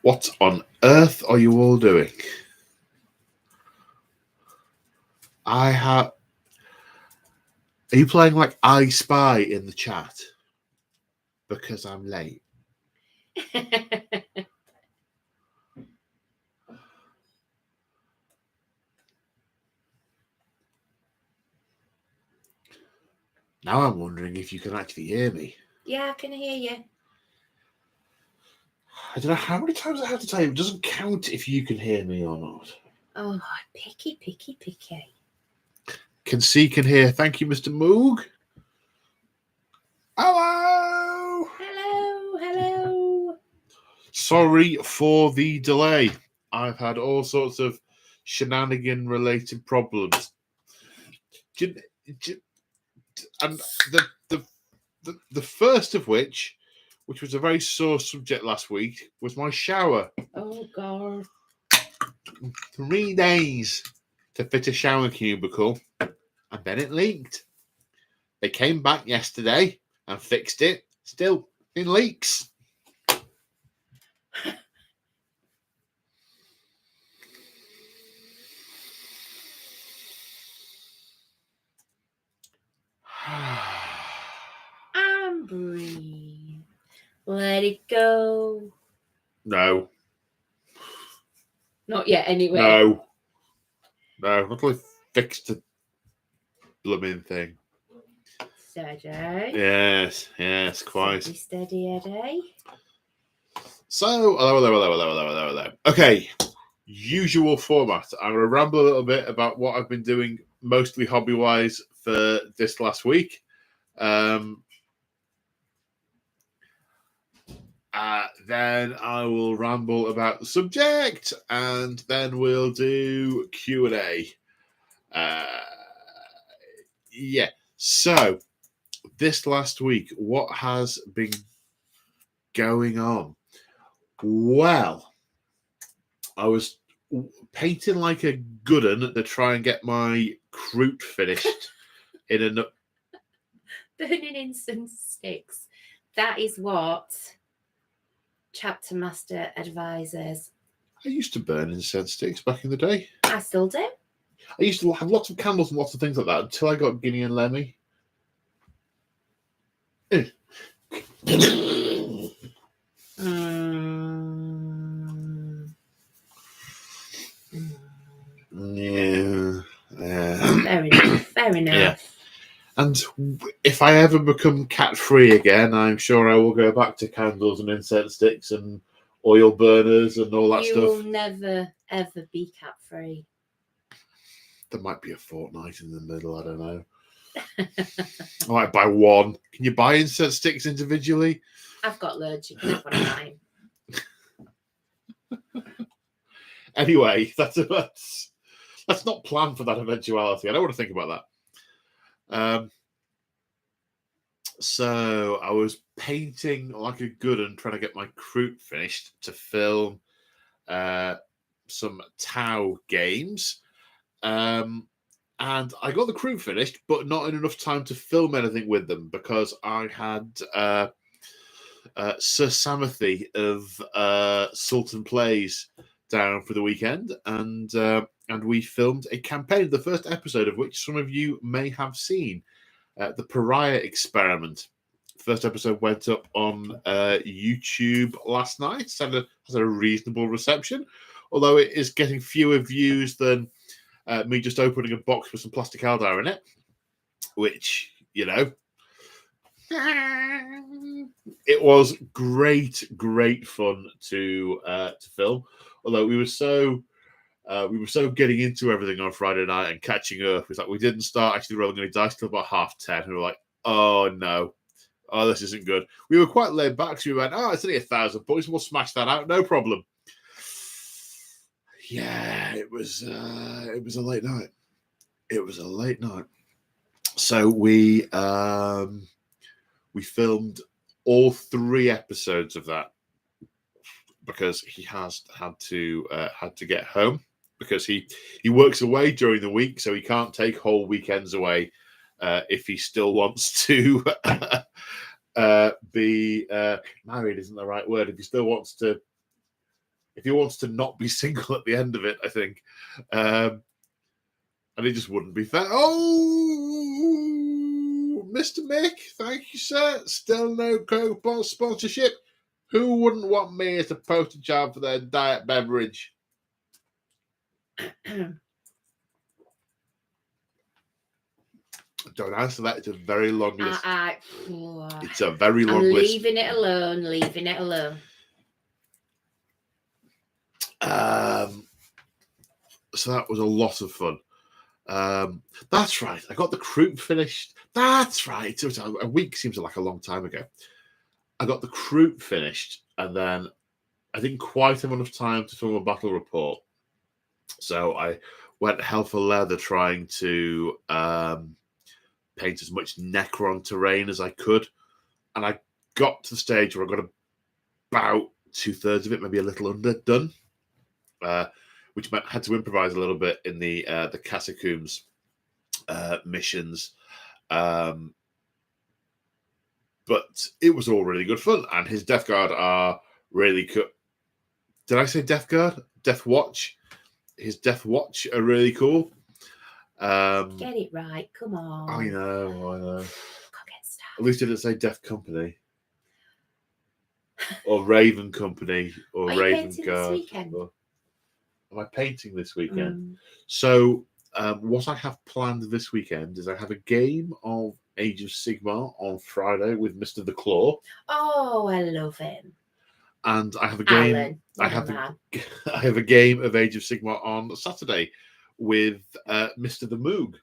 What on earth are you all doing? Are you playing like I Spy in the chat? Because I'm late. Now I'm wondering if you can actually hear me. Yeah, I can hear you. I don't know how many times I have to tell you. It doesn't count if you can hear me or not. Oh, picky. Can see, can hear. Thank you, Mr. Moog. Hello. Hello. Sorry for the delay. I've had all sorts of shenanigan-related problems. And the first of which was a very sore subject last week, was my shower. Oh, God. 3 days to fit a shower cubicle, and then it leaked. They came back yesterday and fixed it. Still in leaks. And breathe. Let it go. No. Not yet, anyway. No, not till I fixed the blooming thing. Steady. Yes, quite. Steady, Eddie. So, hello. Okay, usual format. I'm going to ramble a little bit about what I've been doing, mostly hobby-wise, for this last week. Then I will ramble about the subject, and then we'll do Q&A. So, this last week, what has been going on? Well, I was painting like a good un to try and get my croûte finished in a... Burning incense sticks. That is what Chapter Master advises. I used to burn incense sticks back in the day. I still do. I used to have lots of candles and lots of things like that until I got Guinea and Lemmy. Fair enough. Yeah. And if I ever become cat-free again, I'm sure I will go back to candles and incense sticks and oil burners and all that stuff. You will never, ever be cat-free. There might be a fortnight in the middle, I don't know. I might buy one. Can you buy incense sticks individually? I've got loads. You can have one of mine. Anyway, let's not plan for that eventuality. I don't want to think about that. So I was painting like a good un, trying to get my croûte finished to film some Tau games. And I got the croûte finished, but not in enough time to film anything with them because I had Sir Samothy of Sultan Plays down for the weekend, and we filmed a campaign, the first episode of which some of you may have seen, the Pariah Experiment. First episode went up on YouTube last night. Has a reasonable reception, although it is getting fewer views than me just opening a box with some plastic Eldar in it, which, you know, it was great fun to film. Although we were so getting into everything on Friday night and catching up. It's like we didn't start actually rolling any dice till about 10:30. And we were like, oh no, this isn't good. We were quite laid back, so we went, it's only 1,000 points, we'll smash that out, no problem. Yeah, it was a late night. So we filmed all 3 episodes of that because he has had to get home because he works away during the week, so he can't take whole weekends away if he still wants to be married. Isn't the right word? If he still wants to if he wants to not be single at the end of it, I think. And it just wouldn't be fair. Oh, Mr. Mick, thank you, sir. Still no Coke sponsorship. Who wouldn't want me as a poster child for their diet beverage? Don't answer that. It's a very long list. It's a very long list. Leaving it alone. Leaving it alone. So that was a lot of fun. That's right. I got the croup finished. That's right. A week seems like a long time ago. I got the croup finished, and then I didn't quite have enough time to film a battle report. So I went hell for leather trying to paint as much Necron terrain as I could. And I got to the stage where I got about 2/3 of it, maybe a little under, done. Which meant I had to improvise a little bit in the catacombs missions. But it was all really good fun. And his Death Guard are really cool. Did I say Death Guard? Death Watch? His Death Watch are really cool. Get it right. Come on. I know. Can't get started. At least I didn't say Death Company. Or Raven Company. Or Raven Guard. Am I painting this weekend? So what I have planned this weekend is I have a game of Age of Sigmar on Friday with Mr. the Claw. Oh, I love him. And I have a game. Alan, I have a game of Age of Sigmar on Saturday with Mr. the Moog.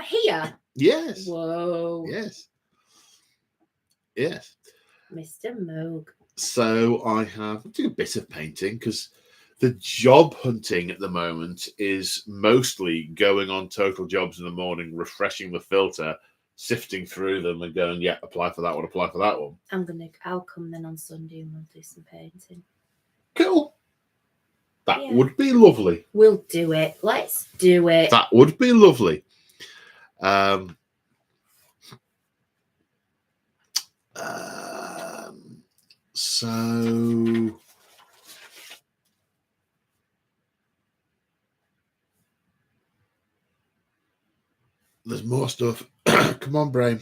Here. Yes. Whoa. Yes. Mr. Moog. So I have doing a bit of painting because the job hunting at the moment is mostly going on Total Jobs in the morning, refreshing the filter, sifting through them and going, yeah, apply for that one, apply for that one. I'll come then on Sunday and we'll do some painting. Cool. That would be lovely. We'll do it. Let's do it. That would be lovely. So there's more stuff. Come on, Brain.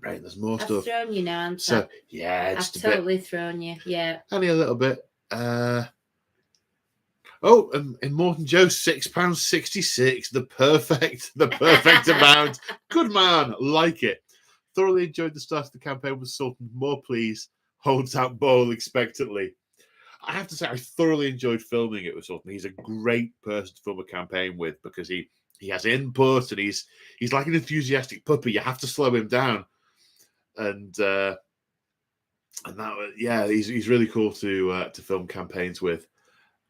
There's more stuff. I've thrown you now, so yeah, I've totally thrown you. Yeah. Only a little bit. Oh, and Morton Joe, £6.66, the perfect amount. Good man, like it. Thoroughly enjoyed the start of the campaign with Sultan. More, please. Holds out bowl expectantly. I have to say, I thoroughly enjoyed filming it with Sultan. He's a great person to film a campaign with because he has input and he's like an enthusiastic puppy. You have to slow him down, and that he's really cool to film campaigns with.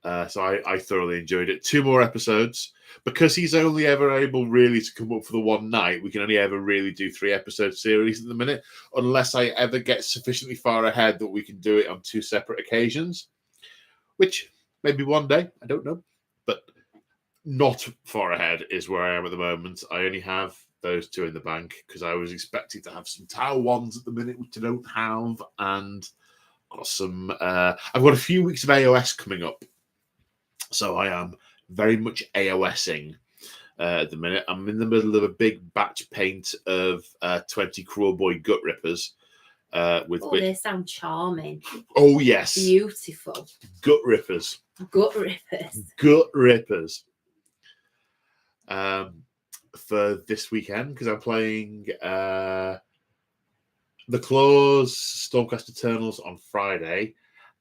So I thoroughly enjoyed it. 2 more episodes. Because he's only ever able really to come up for the one night, we can only ever really do 3-episode series at the minute, unless I ever get sufficiently far ahead that we can do it on 2 separate occasions, which maybe one day, I don't know. But not far ahead is where I am at the moment. I only have those 2 in the bank because I was expecting to have some Tau ones at the minute, which I don't have, and got some. I've got a few weeks of AOS coming up. So I am very much AOSing at the minute. I'm in the middle of a big batch paint of 20 Cruel Boy Gut Rippers. They sound charming. Oh, yes. Beautiful. Gut Rippers. Gut Rippers. Gut Rippers. For this weekend, because I'm playing the Claws Stormcast Eternals on Friday,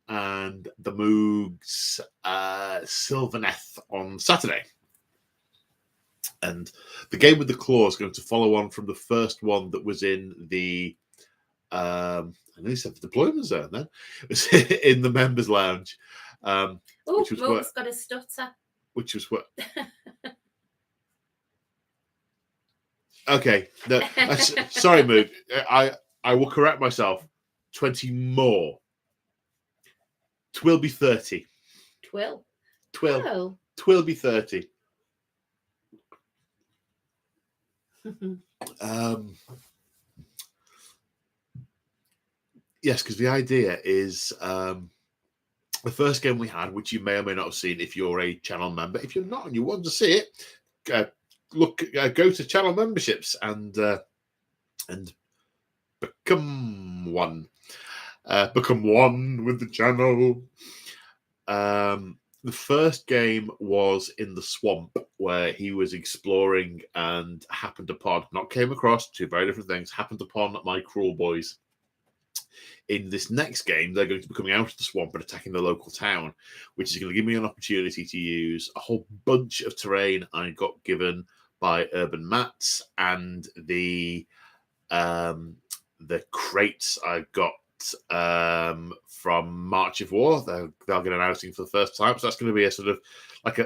and the Moogs Sylvaneth on Saturday. And the game with the Claw is going to follow on from the first one that was in the I nearly said the deployment zone then. It was in the members lounge. Moog's got a stutter. Which was what? Okay. No, sorry, Moog. I will correct myself. 20 more. Twill be 30. Twill be 30. Yes, because the idea is the first game we had, which you may or may not have seen if you're a channel member. If you're not and you want to see it, go to channel memberships and become one. Become one with the channel. The first game was in the swamp where he was exploring and happened upon, not came across, two very different things, happened upon my cruel boys. In this next game, they're going to be coming out of the swamp and attacking the local town, which is going to give me an opportunity to use a whole bunch of terrain I got given by Urban Mats and the crates I got from March of War. They'll get an outing for the first time, so that's going to be a sort of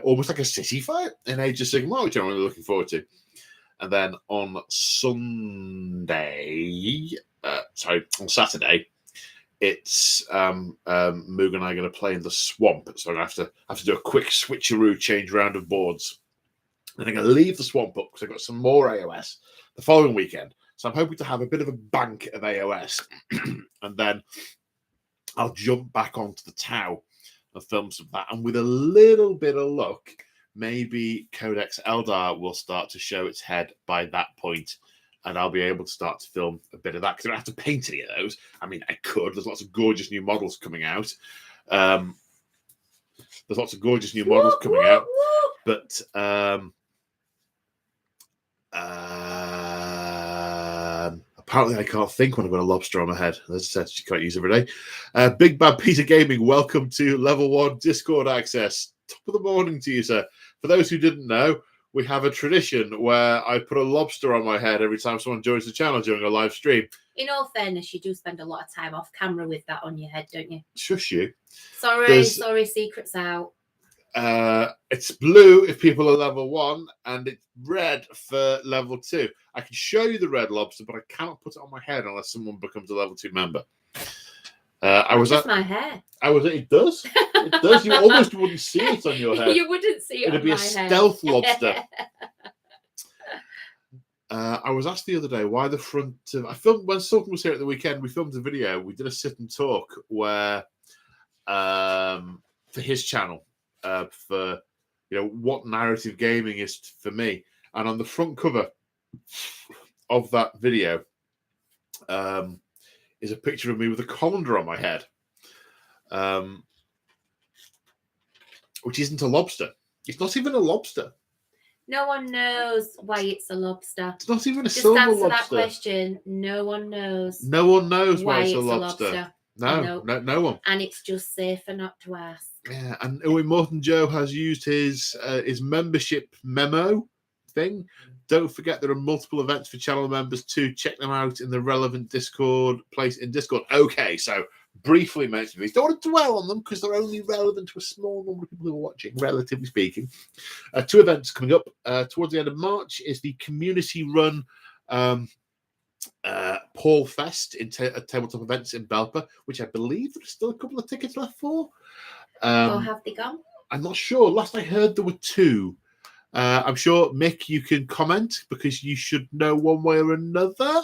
almost like a city fight in Age of Sigmar, which I'm really looking forward to. And then on on Saturday, it's Moog and I are going to play in the swamp, so I have to do a quick switcheroo change round of boards. Then I'm going to leave the swamp up because I've got some more AOS the following weekend. So I'm hoping to have a bit of a bank of AOS, and then I'll jump back onto the Tau and film some of that. And with a little bit of luck, maybe Codex Eldar will start to show its head by that point, and I'll be able to start to film a bit of that, because I don't have to paint any of those. I mean, I could. There's lots of gorgeous new models coming out. But apparently I can't think when I've got a lobster on my head. As I said, she can't use every day. Big Bad Peter Gaming, welcome to Level 1 Discord access. Top of the morning to you, sir. For those who didn't know, we have a tradition where I put a lobster on my head every time someone joins the channel during a live stream. In all fairness, you do spend a lot of time off camera with that on your head, don't you? Shush you. Sorry, secret's out. It's blue if people are level 1, and it's red for level 2. I can show you the red lobster, but I cannot put it on my head unless someone becomes a level 2 member. My hair. It does. It does. You almost wouldn't see it on your head. You wouldn't see it. It'd be a stealth lobster. I was asked the other day why the front of... I filmed when Sultan was here at the weekend. We filmed a video. We did a sit and talk where for his channel. For what narrative gaming is for me, and on the front cover of that video is a picture of me with a colander on my head, which isn't a lobster. It's not even a lobster. No one knows why it's a lobster. It's not even a silver lobster. Just answer that question. No one knows. No one knows why it's a lobster. No one. And it's just safer not to ask. Yeah, and Owen Morton Joe has used his membership memo thing. Don't forget there are multiple events for channel members too. Check them out in the relevant Discord place in Discord. Okay, so briefly mention these. Don't want to dwell on them because they're only relevant to a small number of people who are watching, relatively speaking. 2 events coming up towards the end of March is the community-run Paul Fest in tabletop events in Belper, which I believe there's still a couple of tickets left for. Or have they gone? I'm not sure. Last I heard, there were 2. I'm sure, Mick, you can comment because you should know one way or another.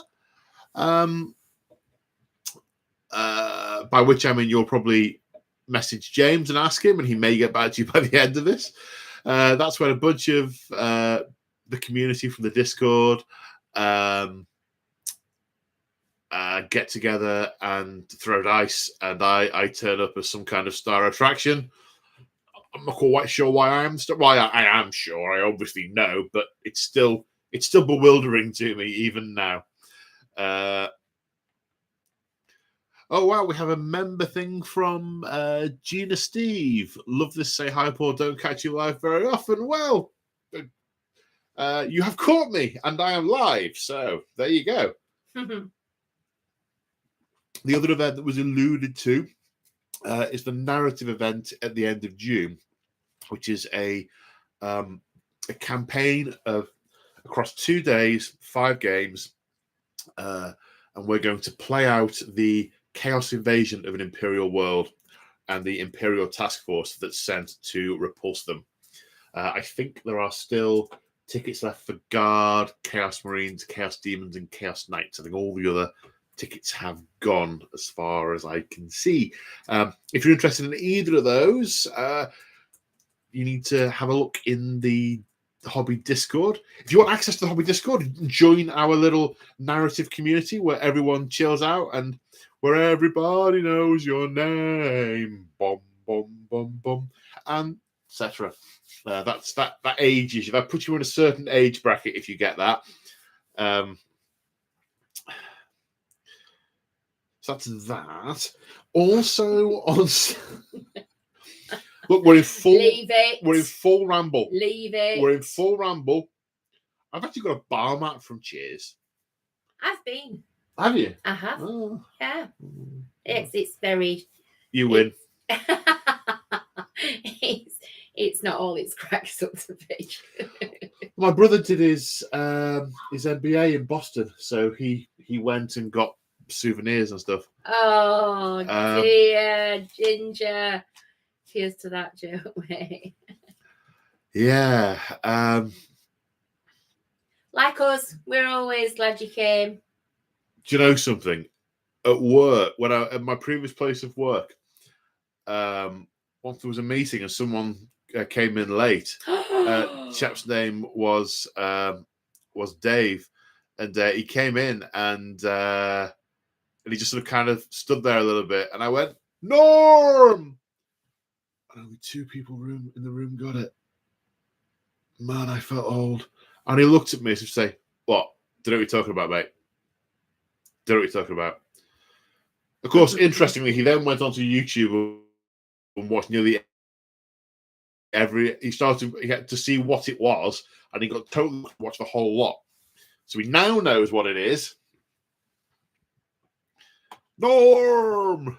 By which I mean you'll probably message James and ask him, and he may get back to you by the end of this. That's when a bunch of the community from the Discord get together and throw dice, and I turn up as some kind of star attraction. I'm not quite sure why I am. I am sure. I obviously know, but it's still bewildering to me even now. Oh wow, we have a member thing from Gina Steve. Love this. Say hi, Paul. Don't catch you live very often. Well, you have caught me, and I am live. So there you go. The other event that was alluded to is the narrative event at the end of June, which is a campaign of across 2 days, 5 games, and we're going to play out the chaos invasion of an Imperial world and the Imperial task force that's sent to repulse them. I think there are still tickets left for Guard, Chaos Marines, Chaos Demons, and Chaos Knights. I think all the other tickets have gone, as far as I can see. If you're interested in either of those, you need to have a look in the Hobby Discord. If you want access to the Hobby Discord, join our little narrative community where everyone chills out and where everybody knows your name. Bum, bum, bum, bum, and etc. That's that age issue. That puts you in a certain age bracket if you get that. So that's that. Also on look, we're in full. Leave it. We're in full ramble. Leave it. We're in full ramble. I've actually got a bar mat from Cheers. I've been. Have you? I have. Oh. Yeah. It's very. You win. It's not all it's cracked up to be. My brother did his MBA in Boston, so he went and got souvenirs and stuff. Oh dear, Ginger. Cheers to that, Joe. Yeah. Like us, we're always glad you came. Do you know something? At work, when I at my previous place of work, once there was a meeting and someone came in late. Chap's name was Dave, and he came in and he just sort of kind of stood there a little bit, and I went, Norm! And only 2 people in the room got it. Man, I felt old. And he looked at me and said, what? Don't know what you're talking about, mate. Don't know what you're talking about. Of course, interestingly, he then went onto YouTube and watched nearly he had to see what it was, and he got totally watched the whole lot. So he now knows what it is. Norm!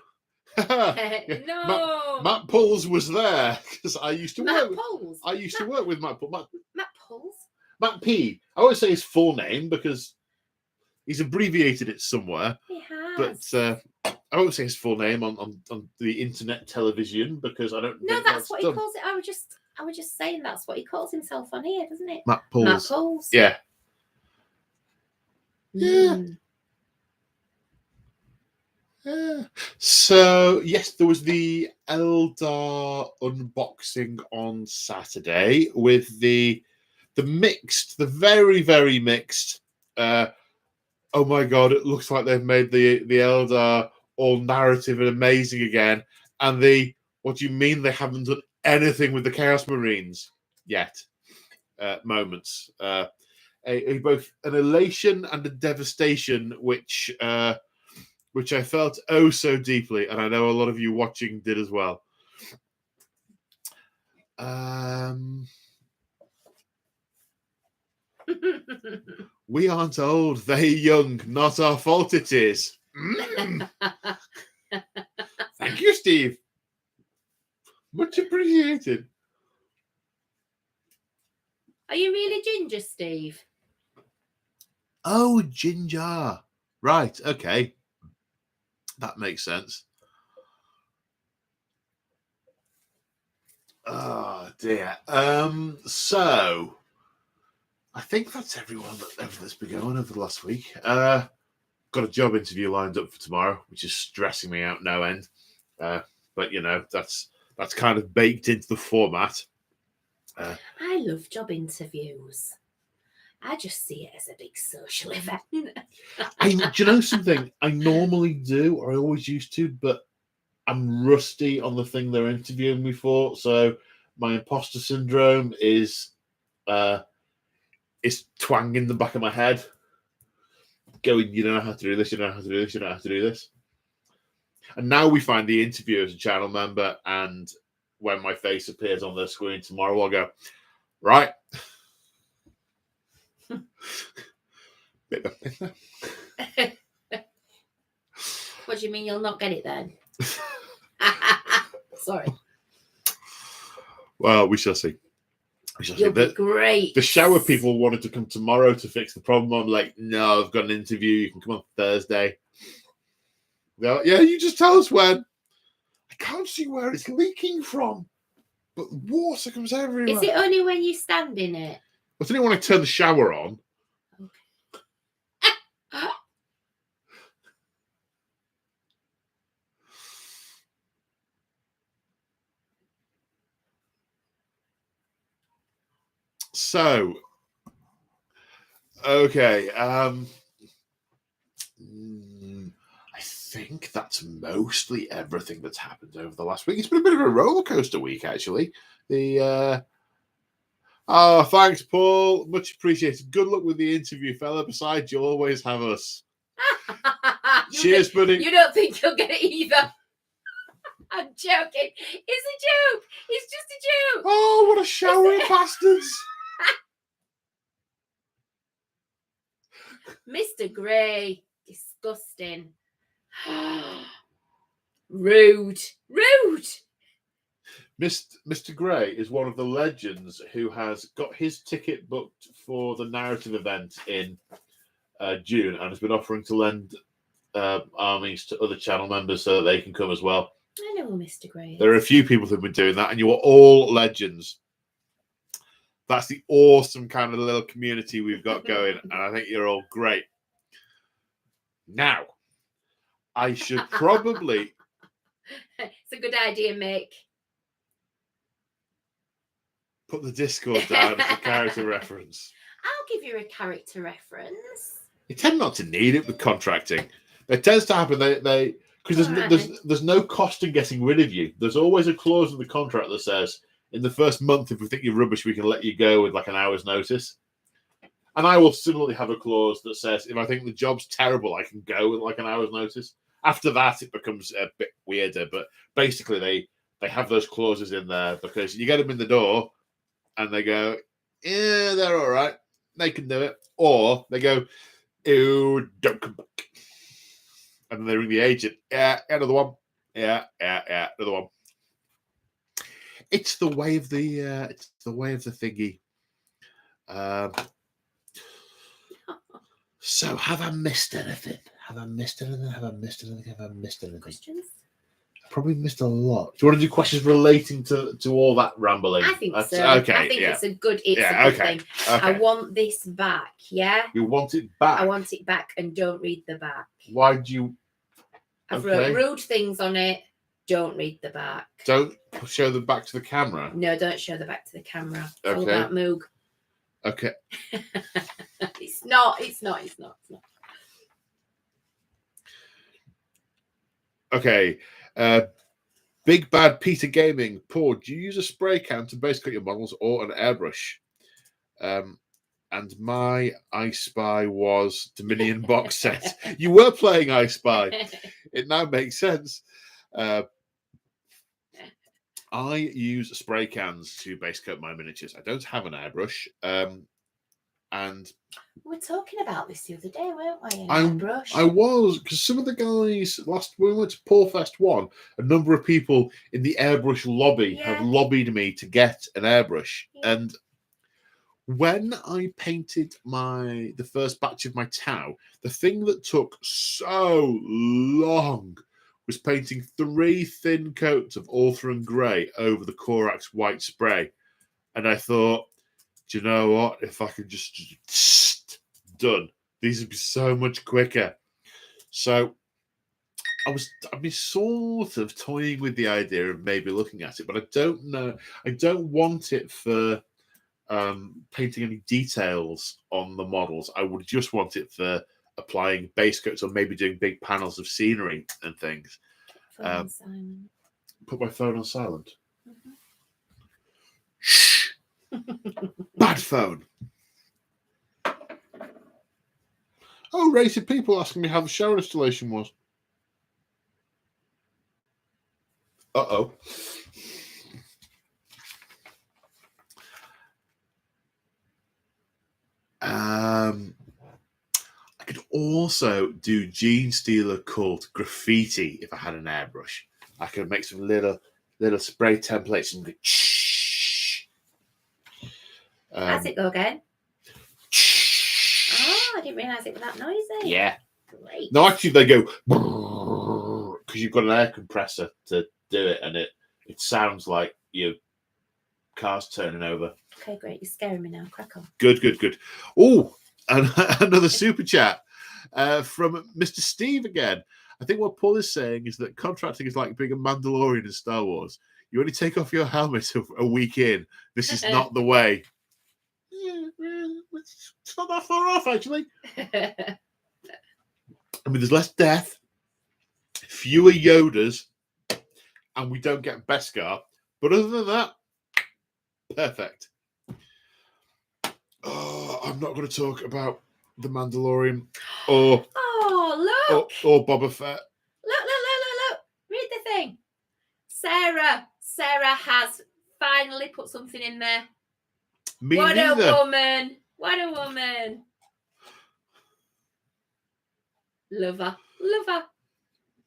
No, Matt Pulls was there because I used to Matt work. Pulls. I used to work with Matt Pulls. Matt Pulls. Matt P. I won't say his full name because he's abbreviated it somewhere. He has. But I won't say his full name on the internet television because I don't. No, think that's what done. he calls it. I was just saying that's what he calls himself on here, doesn't it? Matt Pulls. Matt Pulls. Yeah. Yeah. Yeah. So yes, there was the Eldar unboxing on Saturday with the very, very mixed. Oh my god! It looks like they've made the Eldar all narrative and amazing again. And what do you mean they haven't done anything with the Chaos Marines yet? Moments, both an elation and a devastation, which I felt oh so deeply, and I know a lot of you watching did as well. We aren't old, they're young. Not our fault it is. Thank you, Steve. Much appreciated. Are you really Ginger, Steve? Oh, Ginger. Right, okay. That makes sense. Oh, dear. So I think that's everyone that's been going over the last week. Got a job interview lined up for tomorrow, which is stressing me out no end. But you know, that's kind of baked into the format. I love job interviews. I just see it as a big social event. Do you know something? I normally do, or I always used to, but I'm rusty on the thing they're interviewing me for. So my imposter syndrome is twanging in the back of my head, going, you don't know how to do this, you don't know how to do this, you don't know how to do this. And now we find the interviewer as a channel member, and when my face appears on the screen tomorrow, I'll go, right. What do you mean you'll not get it then? Sorry. Well, we shall see. You'll be great. The shower people wanted to come tomorrow to fix the problem. I'm like, no, I've got an interview. You can come on Thursday. They're like, yeah, you just tell us when. I can't see where it's leaking from, but water comes everywhere. Is it only when you stand in it? It's only when I turn the shower on. So, okay. I think that's mostly everything that's happened over the last week. It's been a bit of a roller coaster week, actually. Oh, thanks, Paul. Much appreciated. Good luck with the interview, fella. Besides, you'll always have us. Cheers, buddy. You don't think you'll get it either? I'm joking. It's a joke. It's just a joke. Oh, what a shower of bastards. Mr. Gray. Disgusting. Rude. Mr. Gray is one of the legends who has got his ticket booked for the narrative event in June and has been offering to lend armies to other channel members so that they can come as well. I know who Mr. Gray is. There are a few people who've been doing that, and you are all legends. That's the awesome kind of little community we've got going, and I think you're all great. Now, I should probably... It's a good idea, Mick. Put the Discord down as a character reference. I'll give you a character reference. You tend not to need it with contracting. It tends to happen, because there's no cost in getting rid of you. There's always a clause in the contract that says, in the first month, if we think you're rubbish, we can let you go with like an hour's notice. And I will similarly have a clause that says, if I think the job's terrible, I can go with like an hour's notice. After that, it becomes a bit weirder. But basically, they have those clauses in there because you get them in the door and they go, yeah, they're all right. They can do it. Or they go, ew, don't come back. And then they ring the agent. Yeah, another one. Yeah, another one. It's the way of the thingy. So, have I missed anything? Questions? I probably missed a lot. Do you want to do questions relating to all that rambling? I think so. Okay, I think it's a good thing. Okay. I want this back, yeah? You want it back? I want it back and don't read the back. Why do you... I've wrote rude things on it. Don't read the back. Don't show the back to the camera? No, don't show the back to the camera. It's all Okay. about Moog. Okay. It's not. Okay. Big Bad Peter Gaming. Paul, do you use a spray can to base cut your models or an airbrush? And my I Spy was Dominion box set. You were playing I Spy. It now makes sense. I use spray cans to base coat my miniatures. I don't have an airbrush. And we were talking about this the other day, weren't we? Airbrush. I was, because some of the guys when we went to Paulfest 1, a number of people in the airbrush lobby have lobbied me to get an airbrush. Yeah. And when I painted the first batch of my Tau, the thing that took so long was painting 3 thin coats of Orthran Grey over the Corax white spray. And I thought, do you know what? If I could just done, these would be so much quicker. So I've been sort of toying with the idea of maybe looking at it, but I don't know. I don't want it for painting any details on the models. I would just want it for applying base coats or maybe doing big panels of scenery and things. Put my phone on silent. Mm-hmm. Shh. Bad phone. Oh, rated people asking me how the shower installation was. Uh-oh. I could also do Gene Stealer cult graffiti if I had an airbrush. I could make some little spray templates and go shh. How's it go again? Oh, I didn't realise it was that noisy. Yeah. Great. No, actually they go because you've got an air compressor to do it, and it sounds like your car's turning over. Okay, great. You're scaring me now. Crack on. Good. Oh, and another super chat from Mr. Steve again. I think what Paul is saying is that contracting is like being a Mandalorian in Star Wars. You only take off your helmet a week in. This is not the way. it's not that far off, actually. I mean, there's less death, fewer Yodas, and we don't get Beskar. But other than that, perfect. Oh, I'm not going to talk about The Mandalorian or or Boba Fett. Look. Read the thing. Sarah has finally put something in there. What a woman. Love her.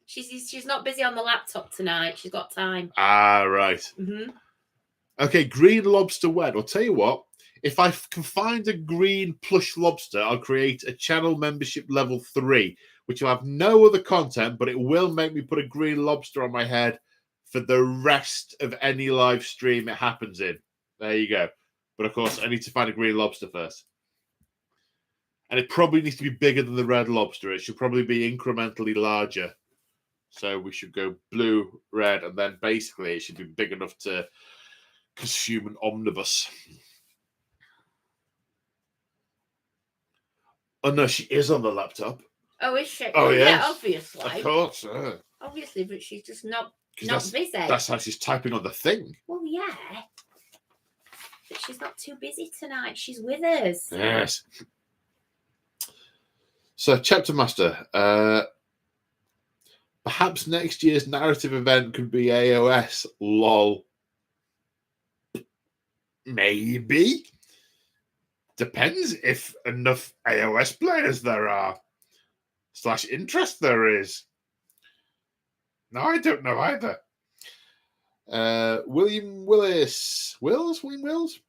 She's not busy on the laptop tonight. She's got time. Ah, right. Mm-hmm. Okay, green lobster wed. I'll tell you what. If I can find a green plush lobster, I'll create a channel membership level 3, which will have no other content, but it will make me put a green lobster on my head for the rest of any live stream it happens in. There you go. But of course, I need to find a green lobster first. And it probably needs to be bigger than the red lobster. It should probably be incrementally larger. So we should go blue, red, and then basically it should be big enough to consume an omnibus. Oh, no, she is on the laptop. Oh, is she? Oh, yes. Yeah, obviously. Of course. Obviously, but she's just not busy. That's how she's typing on the thing. Well, yeah. But she's not too busy tonight. She's with us. Yes. So, Chapter Master. Perhaps next year's narrative event could be AOS. Lol. Maybe. Depends if enough AOS players there are. / interest there is. No, I don't know either. William Willis. William Wills?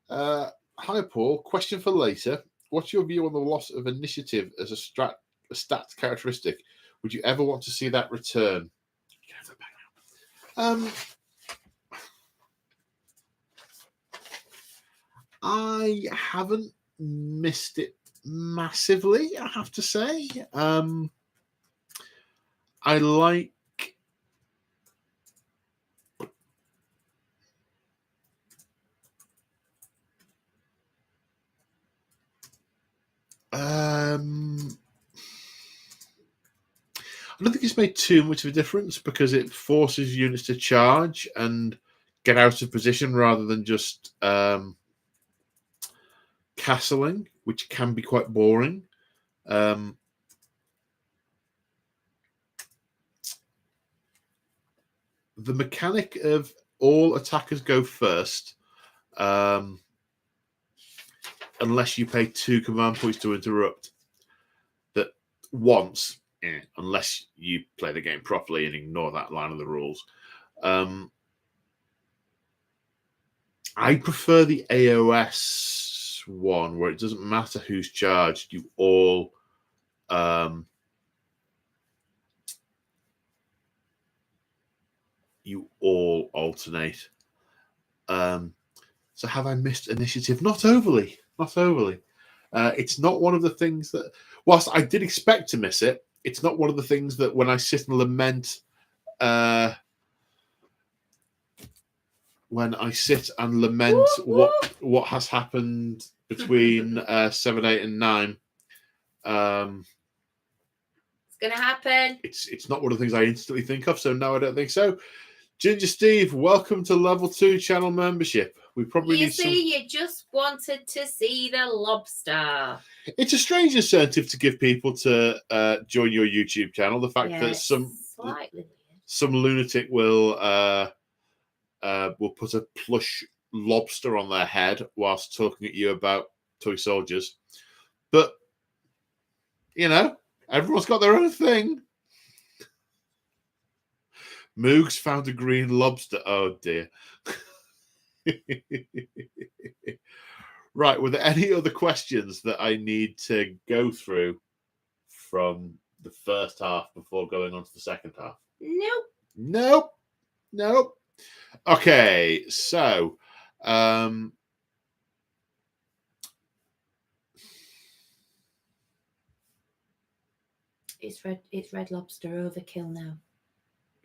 Hi, Paul. Question for later. What's your view on the loss of initiative as a stat characteristic? Would you ever want to see that return? I haven't missed it massively, I have to say. I like I don't think it's made too much of a difference because it forces units to charge and get out of position rather than just castling, which can be quite boring. The mechanic of all attackers go first, unless you pay 2 command points to interrupt. That once, unless you play the game properly and ignore that line of the rules. I prefer the AOS one where it doesn't matter who's charged. You all alternate. So have I missed initiative? Not overly. It's not one of the things that, whilst I did expect to miss it, it's not one of the things that when I sit and lament, what has happened between 7, 8, and 9. It's gonna happen. It's not one of the things I instantly think of, so no, I don't think so. Ginger Steve, welcome to level 2 channel membership. We probably you just wanted to see the lobster. It's a strange incentive to give people to join your YouTube channel. The fact that some lunatic will put a plush lobster on their head whilst talking at you about toy soldiers. But, everyone's got their own thing. Moogs found a green lobster. Oh, dear. Right, were there any other questions that I need to go through from the first half before going on to the second half? Nope. Okay, so it's red lobster overkill now.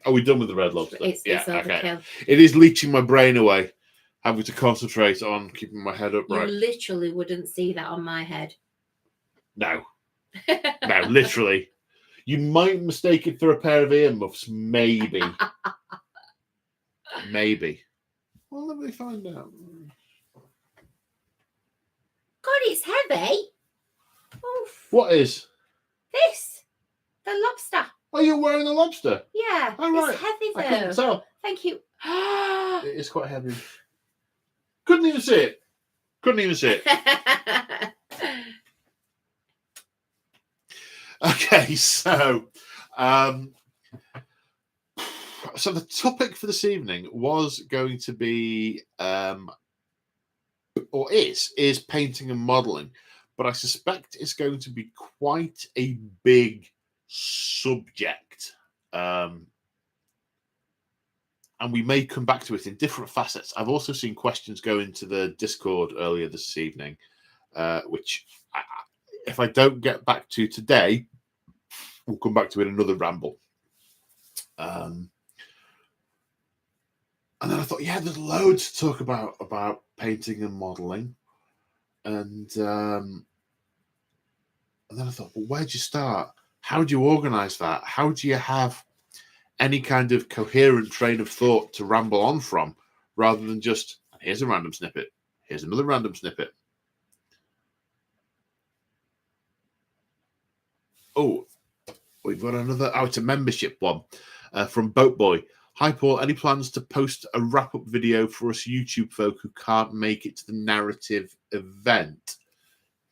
Are we done with the red lobster? It's overkill. Okay. It is leeching my brain away. having to concentrate on keeping my head You upright. literally wouldn't see that on my head. No, literally. You might mistake it for a pair of earmuffs, maybe. Maybe. Well, let me find out. God, it's heavy. Oof. What is? This. The lobster. Oh, you're wearing a lobster? Yeah. Oh, right. It's heavy, though. I couldn't tell. Thank you. It is quite heavy. Couldn't even see it. Couldn't even see it. Okay, so so the topic for this evening was going to be or is painting and modeling, but I suspect it's going to be quite a big subject, and we may come back to it in different facets. I've also seen questions go into the Discord earlier this evening, which if I don't get back to today, we'll come back to it in another ramble. And then I thought, yeah, there's loads to talk about painting and modelling. And then I thought, well, where'd you start? How do you organise that? How do you have any kind of coherent train of thought to ramble on from, rather than just, here's a random snippet, here's another random snippet. Oh, we've got another, it's a membership one from Boat Boy. Hi, Paul. Any plans to post a wrap-up video for us YouTube folk who can't make it to the narrative event?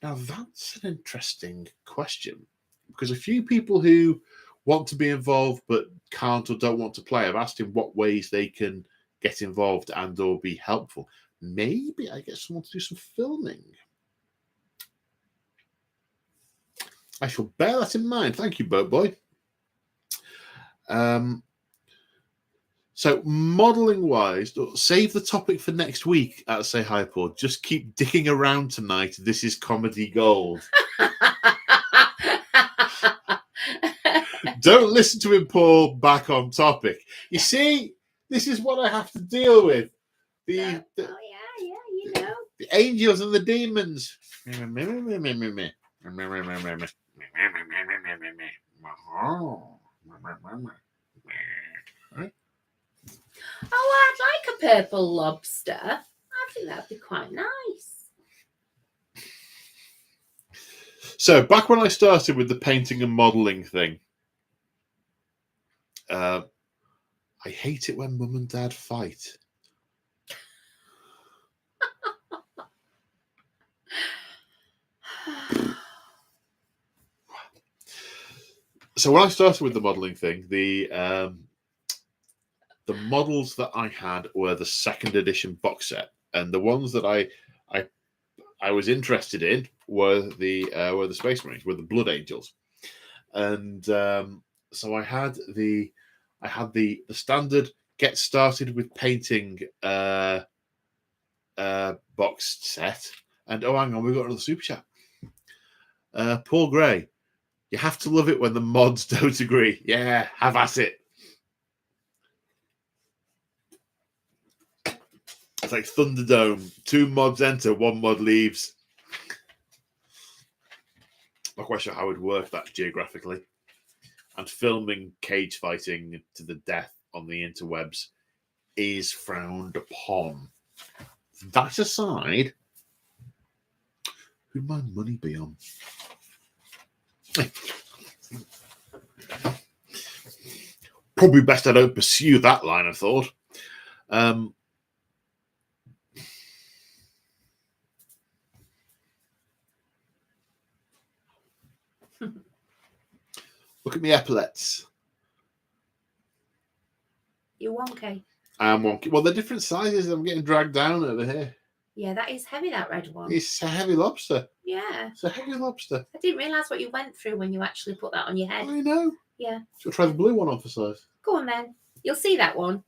Now, that's an interesting question, because a few people who want to be involved but can't or don't want to play, I've asked him what ways they can get involved and or be helpful. Maybe I get someone to do some filming. I shall bear that in mind. Thank you, Boat Boy. So modelling-wise, save the topic for next week at Say Hi, Paul. Just keep dicking around tonight. This is comedy gold. Don't listen to him, Paul. Back on topic. You see, this is what I have to deal with. Yeah, you know. The angels and the demons. Oh, I'd like a purple lobster. I think that'd be quite nice. So, back when I started with the painting and modelling thing, I hate it when mum and dad fight. So when I started with the modelling thing, the models that I had were the second edition box set, and the ones that I was interested in were the Space Marines, were the Blood Angels, and so I had the standard get started with painting box set, and oh, hang on, we've got another super chat. Paul Gray, you have to love it when the mods don't agree. Yeah, have at it. It's like Thunderdome. 2 mods enter, 1 mod leaves. Not quite sure how it would work that geographically. And filming cage fighting to the death on the interwebs is frowned upon. That aside, who'd my money be on? Probably best I don't pursue that line of thought. Look at me epaulets. You're wonky. I am wonky. Well, they're different sizes. I'm getting dragged down over here. Yeah, that is heavy, that red one. It's a heavy lobster. Yeah. It's a heavy lobster. I didn't realise what you went through when you actually put that on your head. I know. Yeah. Shall I try the blue one on for size? Go on then. You'll see that one.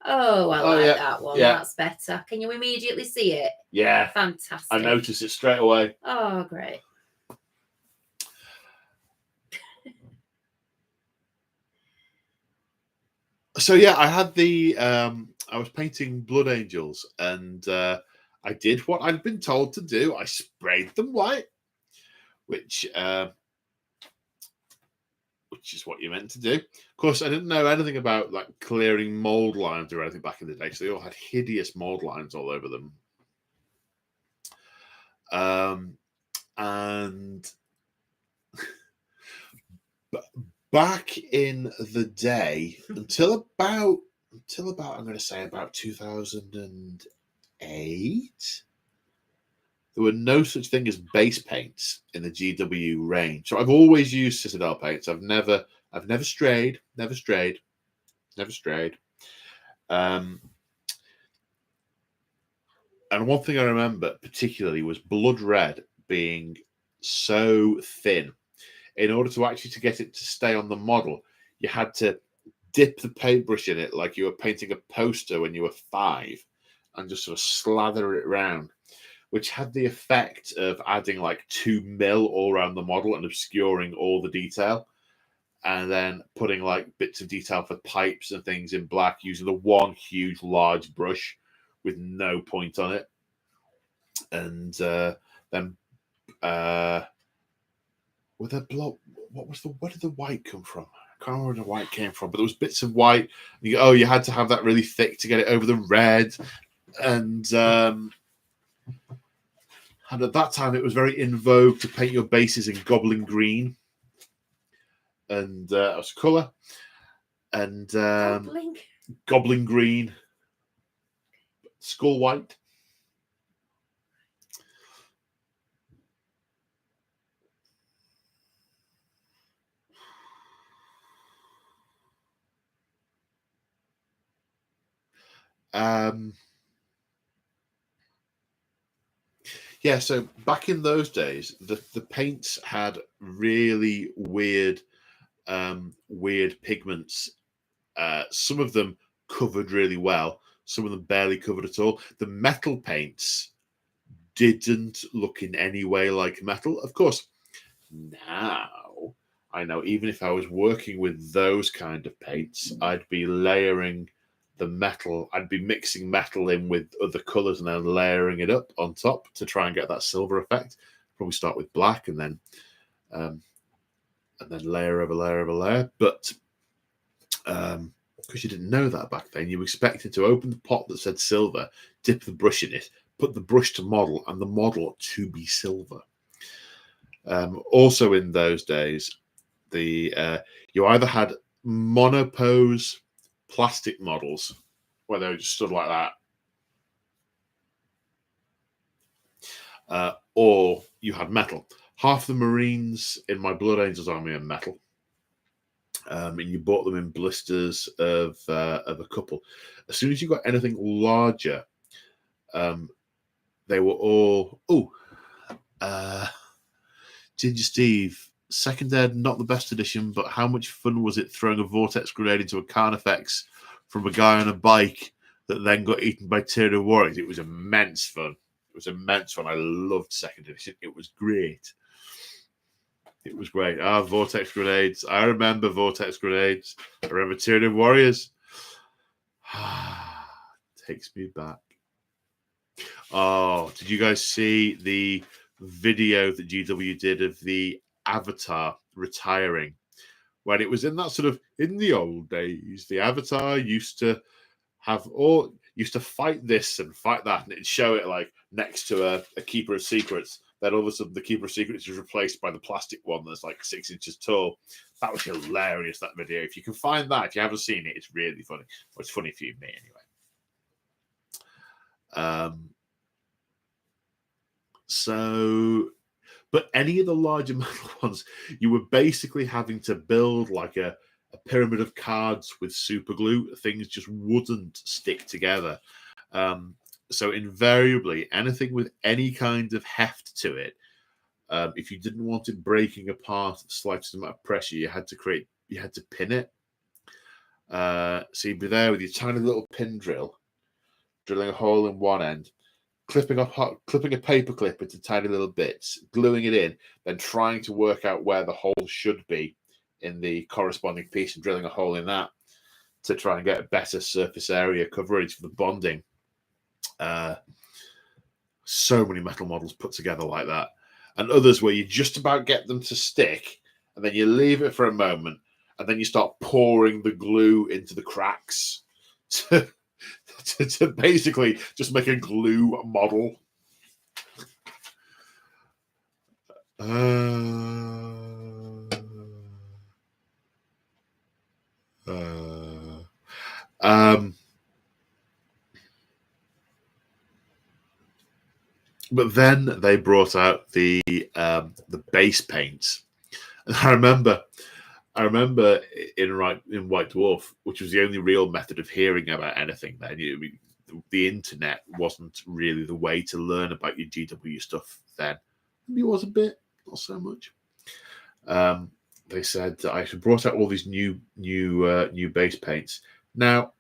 Oh, I like that one. Yeah. That's better. Can you immediately see it? Yeah. Fantastic. I noticed it straight away. Oh, great. So yeah, I had the I was painting Blood Angels, and I did what I'd been told to do. I sprayed them white, which is what you're meant to do. Of course, I didn't know anything about like clearing mold lines or anything back in the day, so they all had hideous mold lines all over them. And back in the day, until about I'm going to say about 2008, there were no such thing as base paints in the GW range. So I've always used Citadel paints. I've never strayed. And one thing I remember particularly was Blood Red being so thin. In order to actually to get it to stay on the model, you had to dip the paintbrush in it like you were painting a poster when you were 5, and just sort of slather it around, which had the effect of adding like 2 mil all around the model and obscuring all the detail, and then putting like bits of detail for pipes and things in black using the one huge large brush with no point on it. And then with a block, where did the white come from? I can't remember where the white came from, but there was bits of white. You had to have that really thick to get it over the red. And at that time, it was very in vogue to paint your bases in goblin green. And that was colour. And goblin green, skull white. Yeah, so back in those days, the paints had really weird pigments. Some of them covered really well, some of them barely covered at all. The metal paints didn't look in any way like metal. Of course, now I know even if I was working with those kind of paints, I'd be layering the metal. I'd be mixing metal in with other colors and then layering it up on top to try and get that silver effect. Probably start with black and then layer over layer over layer. But because you didn't know that back then, you expected to open the pot that said silver, dip the brush in it, put the brush to model, and the model to be silver. Also in those days, you either had monopose plastic models where they just stood like that, or you had metal. Half the Marines in my Blood Angels army are metal, and you bought them in blisters of a couple. As soon as you got anything larger, they were all Ginger Steve. Second Ed, not the best edition, but how much fun was it throwing a vortex grenade into a Carnifex from a guy on a bike that then got eaten by Tyranid Warriors? It was immense fun. I loved Second Edition. It was great. Vortex grenades. I remember vortex grenades. I remember Tyranid Warriors. Takes me back. Oh, did you guys see the video that GW did of the Avatar retiring? When it was in that sort of, in the old days, the Avatar used to fight this and fight that, and it'd show it like next to a Keeper of Secrets. Then all of a sudden the Keeper of Secrets is replaced by the plastic one that's like 6 inches tall. That was hilarious, that video. If you can find that, if you haven't seen it, it's really funny. Well, it's funny for you and me anyway. But any of the larger metal ones, you were basically having to build like a pyramid of cards with super glue. Things just wouldn't stick together. So invariably, anything with any kind of heft to it, if you didn't want it breaking apart at the slightest amount of pressure, you had to pin it. So you'd be there with your tiny little pin drill, drilling a hole in one end, clipping a paper clip into tiny little bits, gluing it in, then trying to work out where the hole should be in the corresponding piece and drilling a hole in that. to try and get better surface area coverage for the bonding. So many metal models put together like that, and others where you just about get them to stick, and then you leave it for a moment, and then you start pouring the glue into the cracks to basically just make a glue model. But then they brought out the base paints, and I remember in White Dwarf, which was the only real method of hearing about anything then. The internet wasn't really the way to learn about your GW stuff then. Maybe it was a bit, not so much. They said that I actually brought out all these new base paints. Now,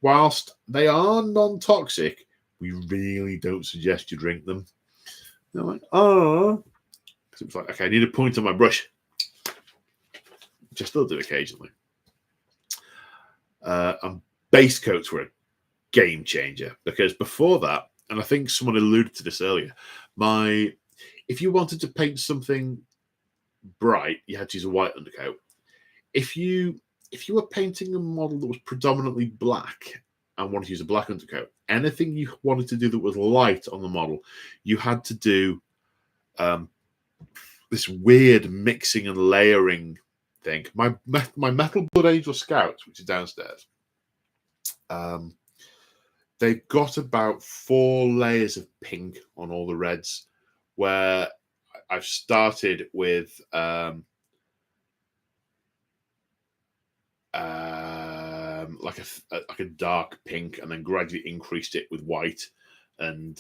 whilst they are non-toxic, we really don't suggest you drink them. They're like, oh, because it was like, okay, I need a point on my brush, which I still do occasionally. And base coats were a game changer, because before that, and I think someone alluded to this earlier, if you wanted to paint something bright, you had to use a white undercoat. If you were painting a model that was predominantly black and wanted to use a black undercoat, anything you wanted to do that was light on the model, you had to do this weird mixing and layering thing. My Metal Blood Angel Scouts, which is downstairs, they've got about 4 layers of pink on all the reds, where I've started with like a dark pink, and then gradually increased it with white. And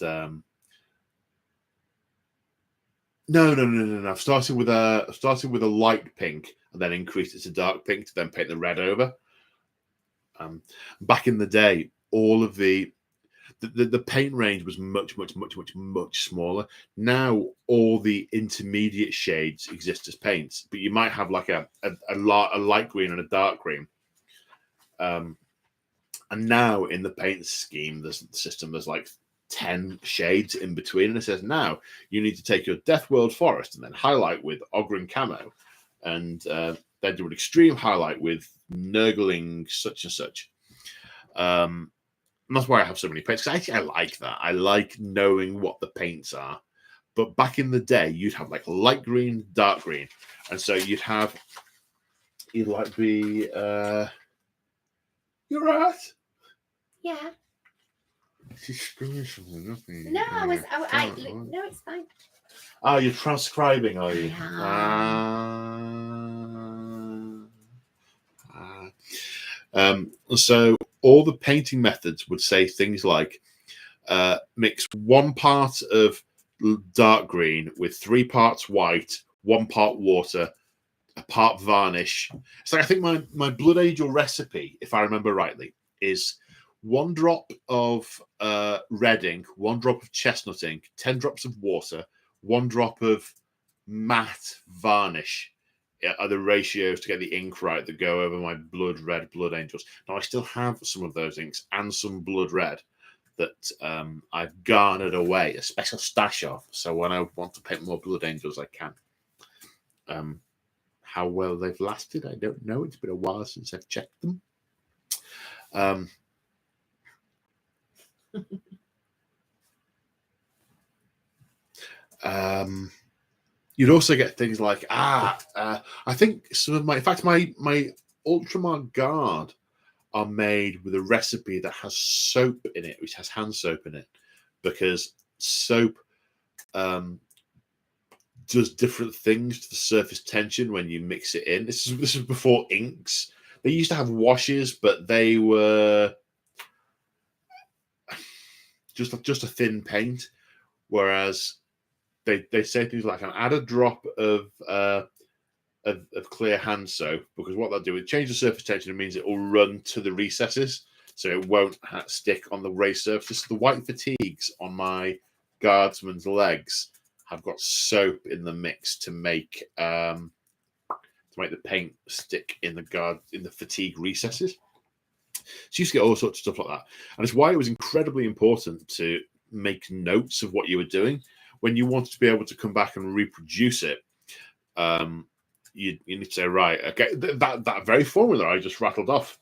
no. I've started with a light pink, and then increased it to dark pink to then paint the red over. Back in the day, all of the paint range was much smaller. Now all the intermediate shades exist as paints, but you might have like a light green and a dark green. And now in the paint scheme, there's like 10 shades in between, and it says now you need to take your Death World Forest and then highlight with Ogren Camo, and then do an extreme highlight with Nurgling such and such. And that's why I have so many paints, because actually I like that. I like knowing what the paints are. But back in the day, you'd have like light green, dark green, and so you'd like the you're right. Yeah. She's screaming something, nothing. No, no, it's fine. Oh, you're transcribing, are you? So all the painting methods would say things like mix 1 part of dark green with 3 parts white, 1 part water, a part varnish. So I think my Blood Angel recipe, if I remember rightly, is 1 drop of red ink, 1 drop of chestnut ink, 10 drops of water, 1 drop of matte varnish are the ratios to get the ink right that go over my blood red Blood Angels. Now, I still have some of those inks and some blood red that I've garnered away, a special stash of, so when I want to paint more Blood Angels, I can. How well they've lasted, I don't know. It's been a while since I've checked them. You'd also get things like I think some of my Ultramar Guard are made with a recipe that has soap in it, which has hand soap in it, because soap does different things to the surface tension when you mix it in. This is before inks. They used to have washes, but they were just a thin paint, whereas they say things like, add a drop of clear hand soap, because what they'll do is change the surface tension. It means it will run to the recesses, so it won't stick on the raised surface. The white fatigues on my guardsman's legs have got soap in the mix to make the paint stick in the fatigue recesses. So you used to get all sorts of stuff like that. And it's why it was incredibly important to make notes of what you were doing. When you wanted to be able to come back and reproduce it, you need to say, right, okay, that very formula I just rattled off.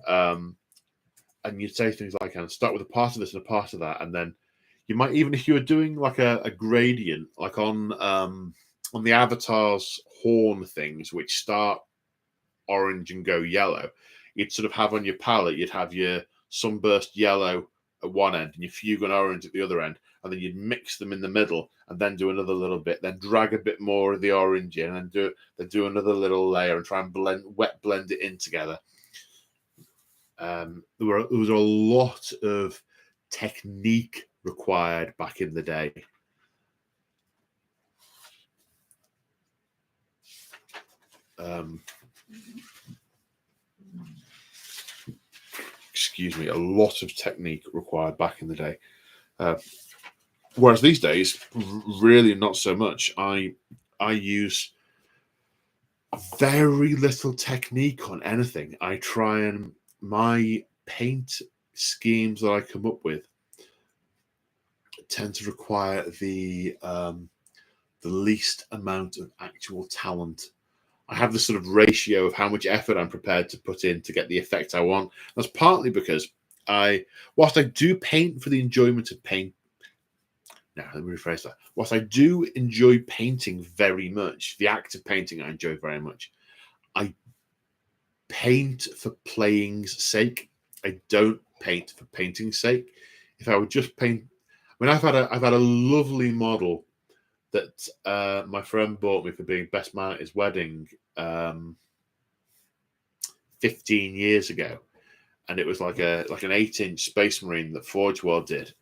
And you'd say things like, and start with a part of this and a part of that. And then you might, even if you were doing like a gradient, like on the Avatar's horn things, which start orange and go yellow, you'd sort of have on your palette, you'd have your sunburst yellow at one end and your fugue and orange at the other end, and then you'd mix them in the middle and then do another little bit, then drag a bit more of the orange in and do another little layer and try and wet blend it in together. There was a lot of technique required back in the day. Excuse me, a lot of technique required back in the day. Whereas these days, really not so much. I use very little technique on anything. I try and my paint schemes that I come up with tend to require the least amount of actual talent. I have this sort of ratio of how much effort I'm prepared to put in to get the effect I want. That's partly because whilst I do paint for the enjoyment of paint. Now, let me rephrase that. Whilst I do enjoy painting very much, the act of painting I enjoy very much, I paint for playing's sake. I don't paint for painting's sake. If I would just paint, I mean, I've had a lovely model that my friend bought me for being best man at his wedding 15 years ago, and it was like an 8-inch Space Marine that Forge World did.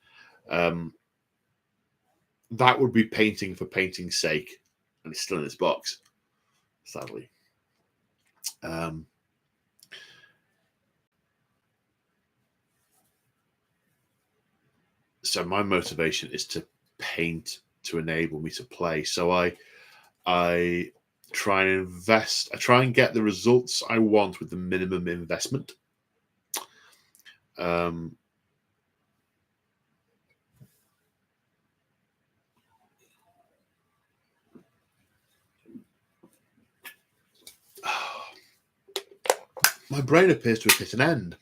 That would be painting for painting's sake, and it's still in this box, sadly. So my motivation is to paint to enable me to play. So I try and invest. I try and get the results I want with the minimum investment. My brain appears to have hit an end.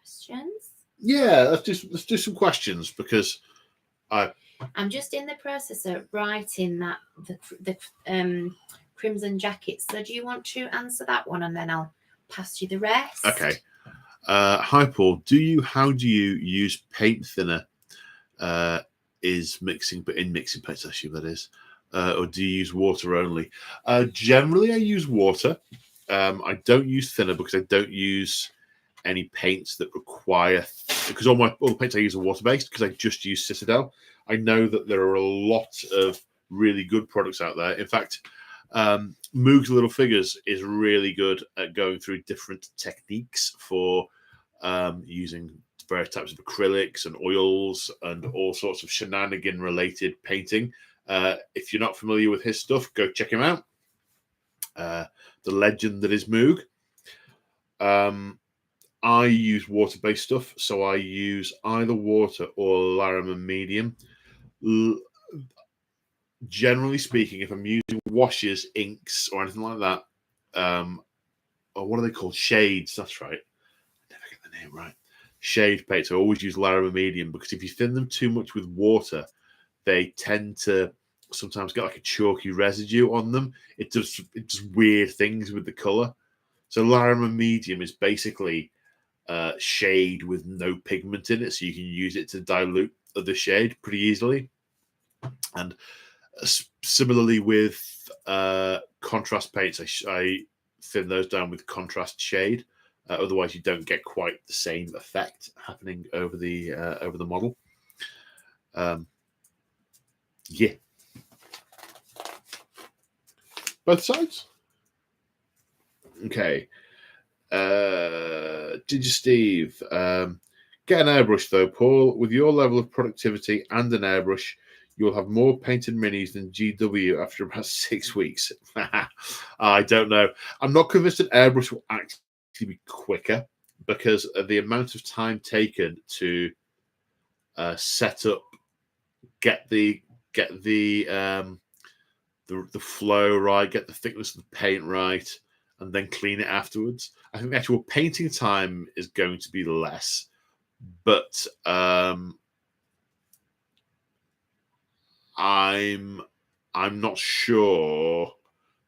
Questions? Yeah, let's do some questions, because I'm just in the process of writing that the Crimson Jacket. So do you want to answer that one, and then I'll pass you the rest? Okay. Hi Paul. How do you use paint thinner? Is mixing, but in mixing paints, I assume that is. Or do you use water only? Generally, I use water. I don't use thinner because I don't use any paints that require, because all the paints I use are water based, because I just use Citadel. I know that there are a lot of really good products out there. In fact, Moog's Little Figures is really good at going through different techniques for using various types of acrylics and oils and all sorts of shenanigan related painting. If you're not familiar with his stuff, go check him out. The legend that is Moog. I use water-based stuff, so I use either water or Larimer medium. Generally speaking, if I'm using washes, inks, or anything like that, or what are they called? Shades. That's right. I never get the name right. Shade paints. I always use Larimer medium, because if you thin them too much with water, they tend to sometimes get like a chalky residue on them. It does weird things with the color. So Larimer medium is basically shade with no pigment in it, so you can use it to dilute the shade pretty easily. And similarly with contrast paints, I thin those down with contrast shade. Otherwise, you don't get quite the same effect happening over the model. Yeah. Both sides. Okay. Did you, Steve? Get an airbrush though, Paul. With your level of productivity and an airbrush, you will have more painted minis than GW after about 6 weeks. I don't know. I'm not convinced that Airbrush will actually be quicker because of the amount of time taken to set up, get the flow right, get the thickness of the paint right, and then clean it afterwards. I think the actual painting time is going to be less, but I'm not sure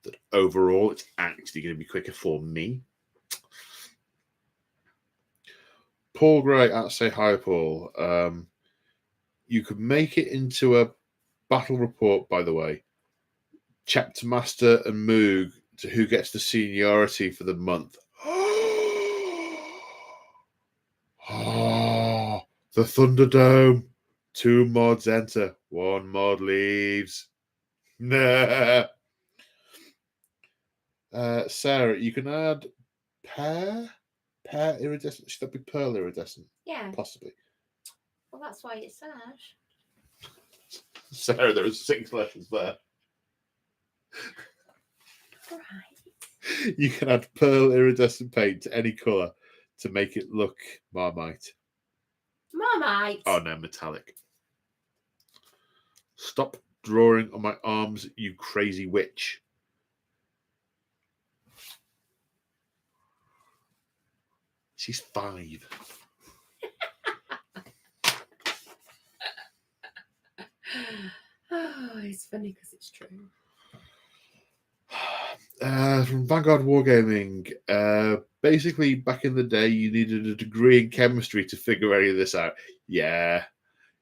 that overall it's actually going to be quicker for me. Paul Gray at Say Hi Paul. You could make it into a battle report, by the way. Chapter Master and Moog to who gets the seniority for the month. Oh, the Thunderdome. 2 mods enter, 1 mod leaves. Nah. Sarah, you can add pear iridescent. Should that be pearl iridescent? Yeah. Possibly. Well, that's why it says. Sarah, there are 6 letters there. Right. You can add pearl iridescent paint to any colour to make it look Marmite. Marmite. Oh no, metallic. Stop drawing on my arms, you crazy witch. She's 5. Oh, it's funny because it's true. From Vanguard Wargaming, basically back in the day, you needed a degree in chemistry to figure any of this out. Yeah,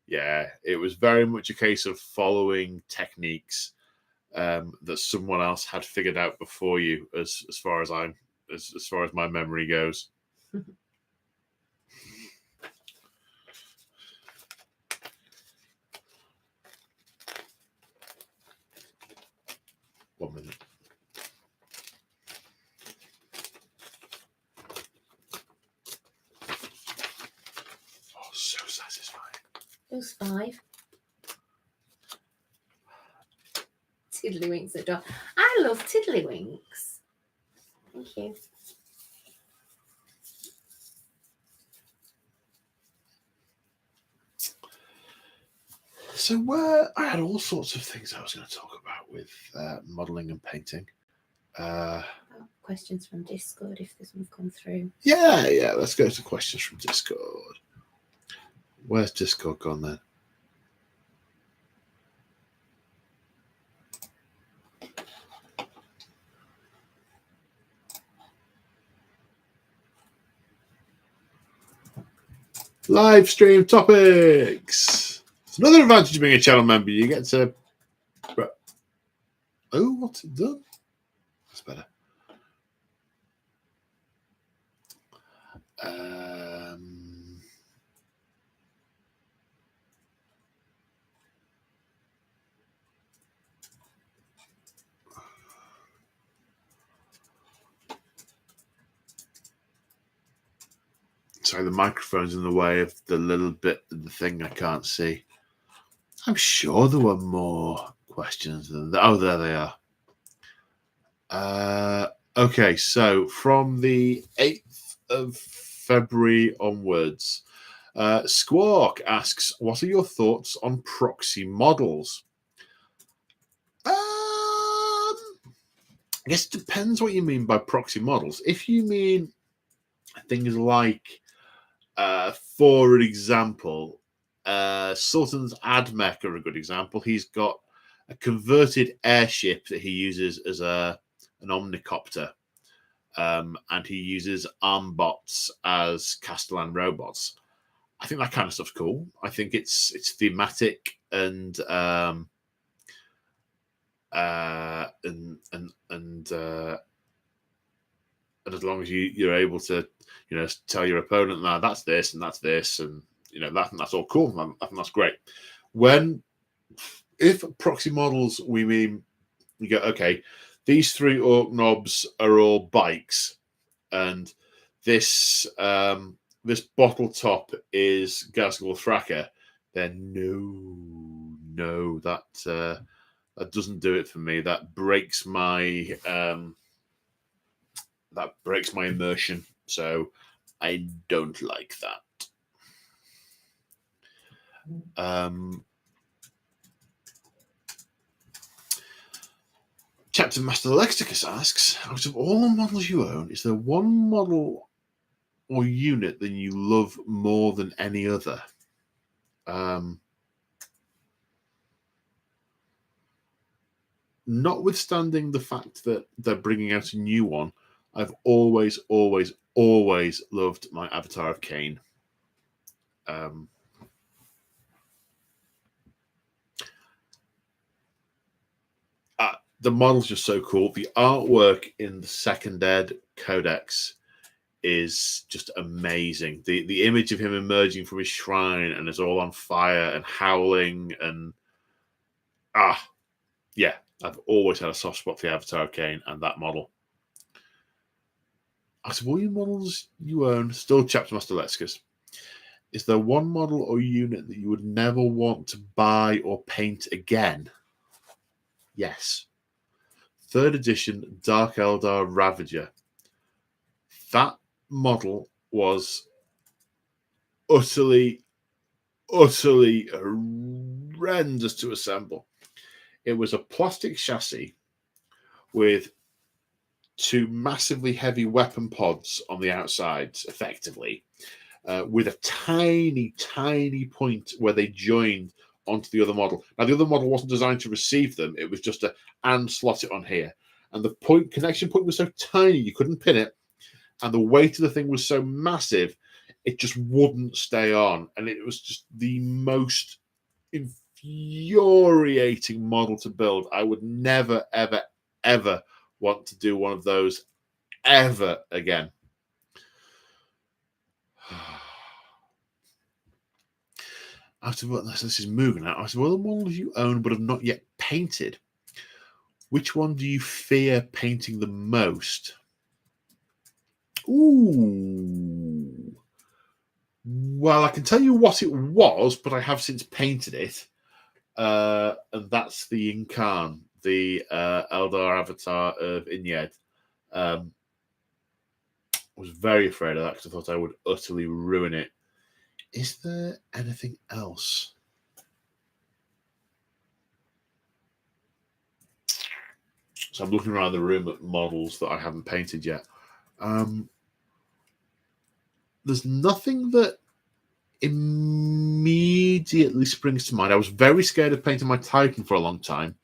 it was very much a case of following techniques that someone else had figured out before you, as far as my memory goes. One minute. Oh, so satisfying. Who's 5? Tiddlywinks at door. I love Tiddlywinks. Thank you. So I had all sorts of things I was going to talk about with modelling and painting. Questions from Discord, if this one's come through. Yeah. Let's go to questions from Discord. Where's Discord gone then? Live stream topics. It's another advantage of being a channel member. You get to. Oh, what's it done? That's better. Sorry, the microphone's in the way of the little bit of the thing I can't see. I'm sure there were more questions than that. Oh, there they are. Okay, so from the 8th of February onwards, Squawk asks, what are your thoughts on proxy models? I guess it depends what you mean by proxy models. If you mean things like, for example, Sultan's Admech are a good example. He's got a converted airship that he uses as an omnicopter, and he uses arm bots as Castellan robots. I think that kind of stuff's cool. I think it's thematic and as long as you're able to, tell your opponent, now that's this and that's this, and that's all cool. I think that's great. If proxy models, we mean you go, okay, these 3 orc knobs are all bikes, and this bottle top is Gazgul Thraka, then no, that doesn't do it for me. That breaks my immersion. So I don't like that. Chapter Master Lexicus asks, out of all the models you own, is there one model or unit that you love more than any other? Notwithstanding the fact that they're bringing out a new one, I've always loved my Avatar of Cain. The model's just so cool. The artwork in the second ed codex is just amazing. The image of him emerging from his shrine and it's all on fire and howling and yeah, I've always had a soft spot for the Avatar of Cain and that model. Out of all your models you own, still Chapter Master Lexicus, is there one model or unit that you would never want to buy or paint again? Yes. 3rd edition Dark Eldar Ravager. That model was utterly horrendous to assemble. It was a plastic chassis with 2 massively heavy weapon pods on the outsides, effectively, with a tiny point where they joined onto the other model. Now, the other model wasn't designed to receive them. It was just and slot it on here. And the connection point was so tiny, you couldn't pin it. And the weight of the thing was so massive, it just wouldn't stay on. And it was just the most infuriating model to build. I would never, ever want to do one of those ever again. Out of what this is moving out, out of all the models you own but have not yet painted, which one do you fear painting the most? Ooh. Well, I can tell you what it was, but I have since painted it. And that's the Incarn, the Eldar avatar of Inyed. I was very afraid of that because I thought I would utterly ruin it. Is there anything else? So I'm looking around the room at models that I haven't painted yet. There's nothing that immediately springs to mind. I was very scared of painting my Titan for a long time.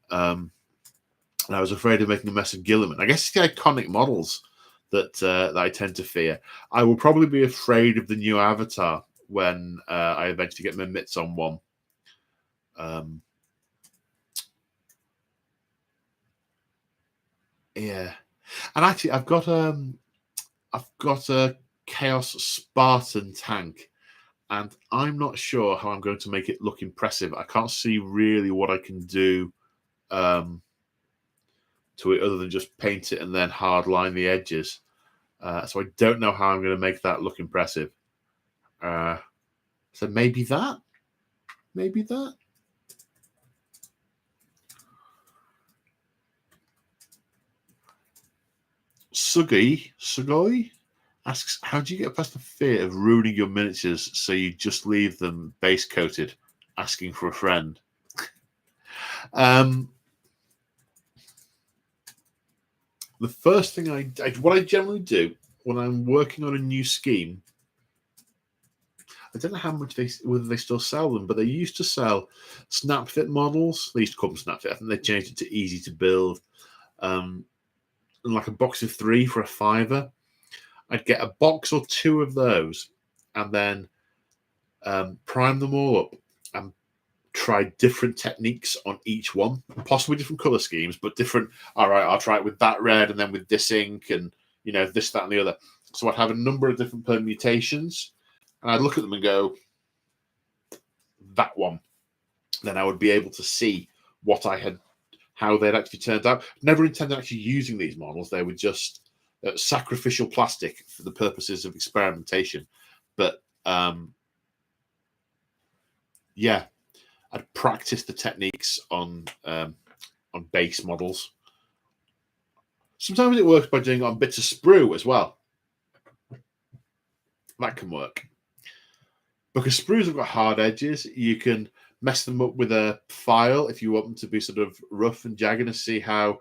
And I was afraid of making a mess of Gilliman. I guess it's the iconic models that I tend to fear. I will probably be afraid of the new Avatar when I eventually get my mitts on one. Yeah, and actually, I've got a Chaos Spartan tank, and I'm not sure how I'm going to make it look impressive. I can't see really what I can do to it other than just paint it and then hard line the edges. So I don't know how I'm going to make that look impressive. So maybe that. Sugoi asks, how do you get past the fear of ruining your miniatures so you just leave them base coated, asking for a friend? The first thing what I generally do when I'm working on a new scheme, I don't know how much whether they still sell them, but they used to sell snap fit models. They used to call them snap fit. I think they changed it to easy to build. And like a box of 3 for $5. I'd get a box or 2 of those and then prime them all up and try different techniques on each one, possibly different color schemes, but different. All right, I'll try it with that red and then with this ink and, this, that, and the other. So I'd have a number of different permutations and I'd look at them and go, that one. Then I would be able to see how they'd actually turned out. Never intended actually using these models. They were just sacrificial plastic for the purposes of experimentation. But yeah, I'd practice the techniques on base models. Sometimes it works by doing it on bits of sprue as well. That can work. Because sprues have got hard edges, you can mess them up with a file if you want them to be sort of rough and jagged, and see how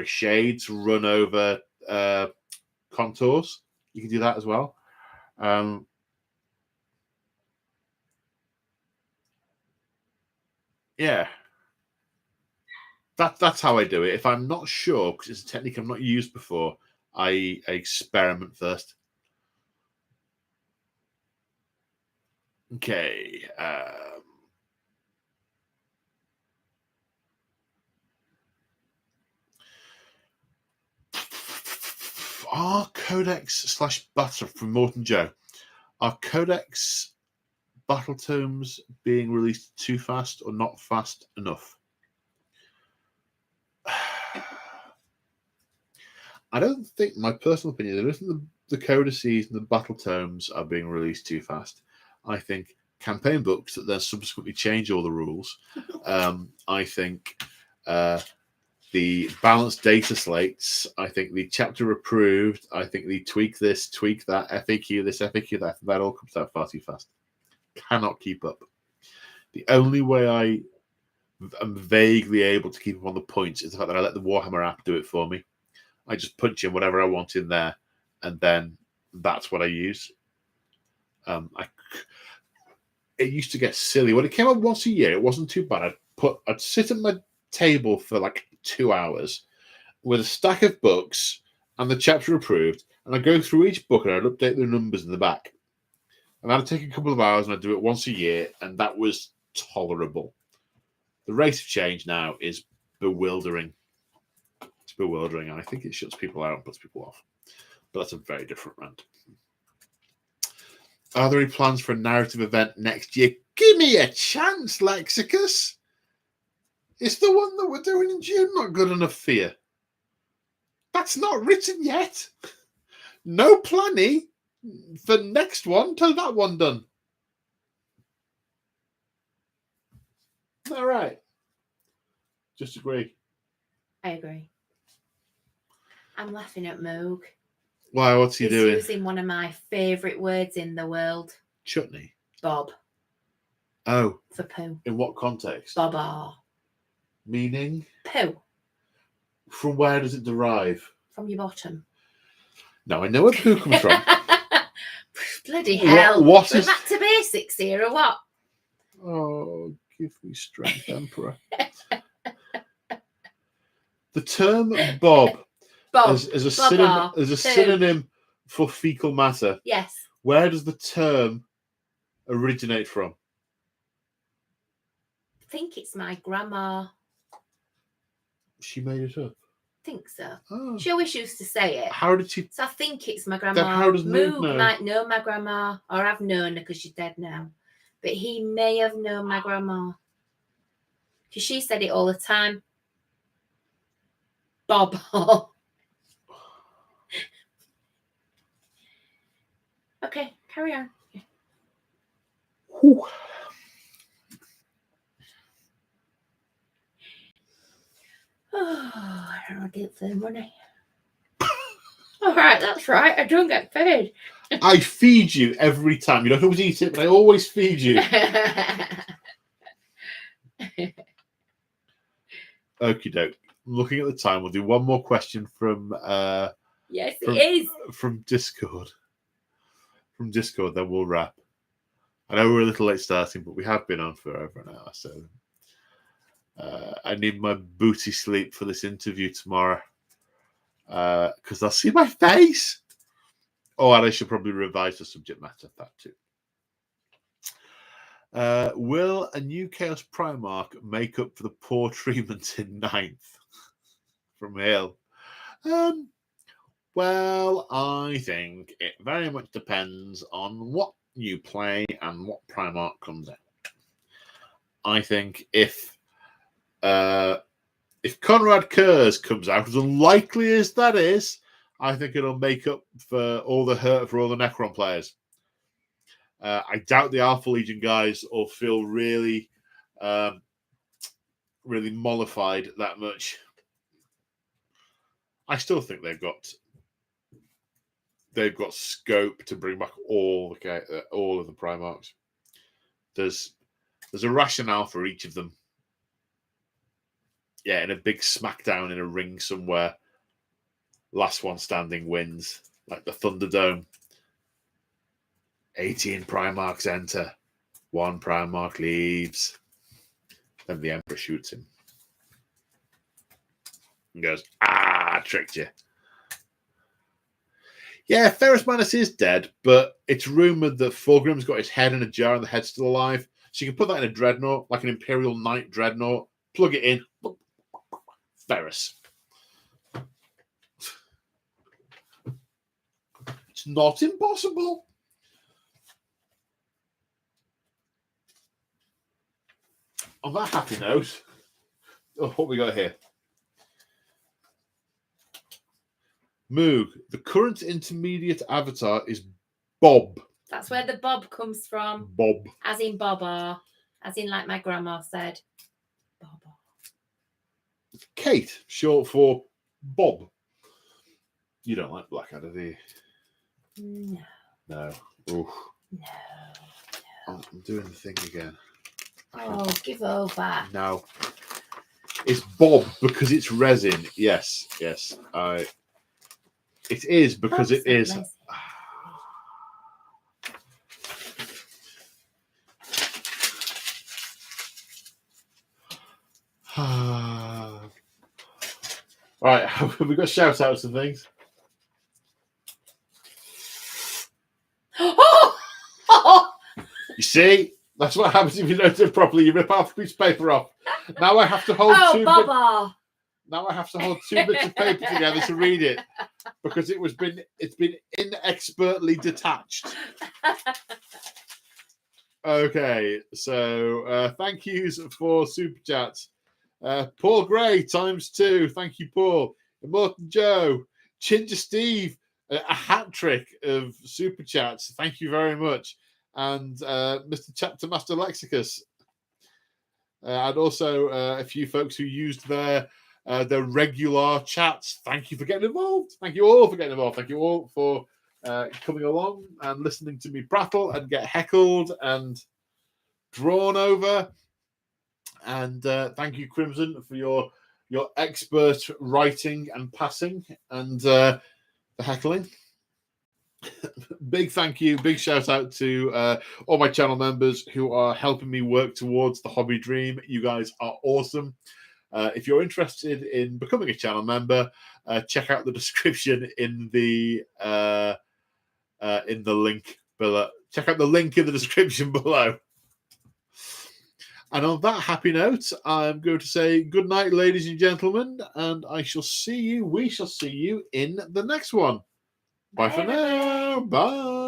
shades run over contours. You can do that as well. Yeah. That's how I do it. If I'm not sure, because it's a technique I've not used before, I experiment first. Okay. Are Codex / Butter from Morton Joe? Are Codex battle tomes being released too fast or not fast enough? I don't think, my personal opinion, I don't think the codices and the battle tomes are being released too fast. I think campaign books that then subsequently change all the rules. I think the balanced data slates, I think the chapter approved, I think the tweak this, tweak that, FAQ this, FAQ that all comes out far too fast. Cannot keep up. The only way I am vaguely able to keep up on the points is the fact that I let the Warhammer app do it for me. I just punch in whatever I want in there, and then that's what I use. It used to get silly. When it came out once a year, it wasn't too bad. I'd sit at my table for like 2 hours with a stack of books and the chapter approved, and I'd go through each book and I'd update the numbers in the back. And that'd take a couple of hours, and I'd do it once a year, and that was tolerable. The rate of change now is bewildering. It's bewildering, and I think it shuts people out and puts people off. But that's a very different rant. Are there any plans for a narrative event next year? Give me a chance, Lexicus. Is the one that we're doing in June not good enough for you? That's not written yet. No planning for next one till that one done. All right. Just agree. I agree. I'm laughing at Moog. Why? What's he doing? He's using one of my favourite words in the world. Chutney. Bob. Oh. For poo. In what context? Bobber. Meaning? Poo. From where does it derive? From your bottom. No, I know where poo comes from. Bloody hell. What We're is... back to basics here, or what? Oh, give me strength, Emperor. The term Bob, as a synonym for fecal matter. Yes. Where does the term originate from? I think it's my grandma. She made it up. I think so. Oh. She always used to say it. How did she? So I think it's my grandma. How does Moog know? Might know my grandma, or I've known her because she's dead now. But he may have known my grandma. Because she said it all the time. Bob. Okay, carry on. Whew. Oh, I don't get the money. All right, that's right. I don't get paid. I feed you every time. You don't always eat it, but I always feed you. Okie doke. Looking at the time, we'll do one more question from yes, it is from Discord. From Discord, then we'll wrap. I know we're a little late starting, but we have been on for over an hour, so I need my booty sleep for this interview tomorrow because I'll see my face. Oh, and I should probably revise the subject matter of that too. Will a new Chaos Primarch make up for the poor treatment in 9th? From Hill. Well, I think it very much depends on what you play and what Primarch comes out. I think if Conrad Kurz comes out, as unlikely as that is, I think it'll make up for all the hurt for all the Necron players. I doubt the Alpha Legion guys will feel really, really mollified that much. I still think they've got scope to bring back all of the Primarchs. There's a rationale for each of them. Yeah, in a big smackdown in a ring somewhere, last one standing wins, like the Thunderdome. 18 Primarchs enter, 1 Primarch leaves. Then the Emperor shoots him and goes, "Ah, I tricked you." Yeah, Ferrus Manus is dead, but it's rumoured that Fulgrim's got his head in a jar and the head's still alive. So you can put that in a dreadnought, like an Imperial Knight dreadnought, plug it in. Ferrus. It's not impossible. On that happy note, what we got here? Moog, the current intermediate avatar is Bob. That's where the Bob comes from. Bob. As in Baba. As in, like my grandma said, Baba. Kate, short for Bob. You don't like Blackadder, do you? No. No. Oof. No. I'm doing the thing again. Oh, give over. No. It's Bob because it's resin. Yes. It is because it is. Right, have we got shout outs and things? You see, that's what happens if you don't do it properly. You rip half a piece of paper off. Now I have to hold Now I have to hold 2 bits of paper together to read it because it's been inexpertly detached. Okay, so thank yous for super chats. Paul Gray ×2. Thank you, Paul. Immortan Joe, Ginger Steve, a hat trick of super chats. Thank you very much. And Mr. Chapter Master Lexicus. And also a few folks who used their regular chats. Thank you for getting involved. Thank you all for getting involved. Thank you all for coming along and listening to me prattle and get heckled and drawn over. And thank you, Crimson, for your expert writing and passing and the heckling. Big thank you, big shout out to all my channel members who are helping me work towards the hobby dream. You guys are awesome. If you're interested in becoming a channel member, check out the description in the link below. Check out the link in the description below. And on that happy note, I'm going to say good night, ladies and gentlemen, and we shall see you in the next one. Bye for now. Bye.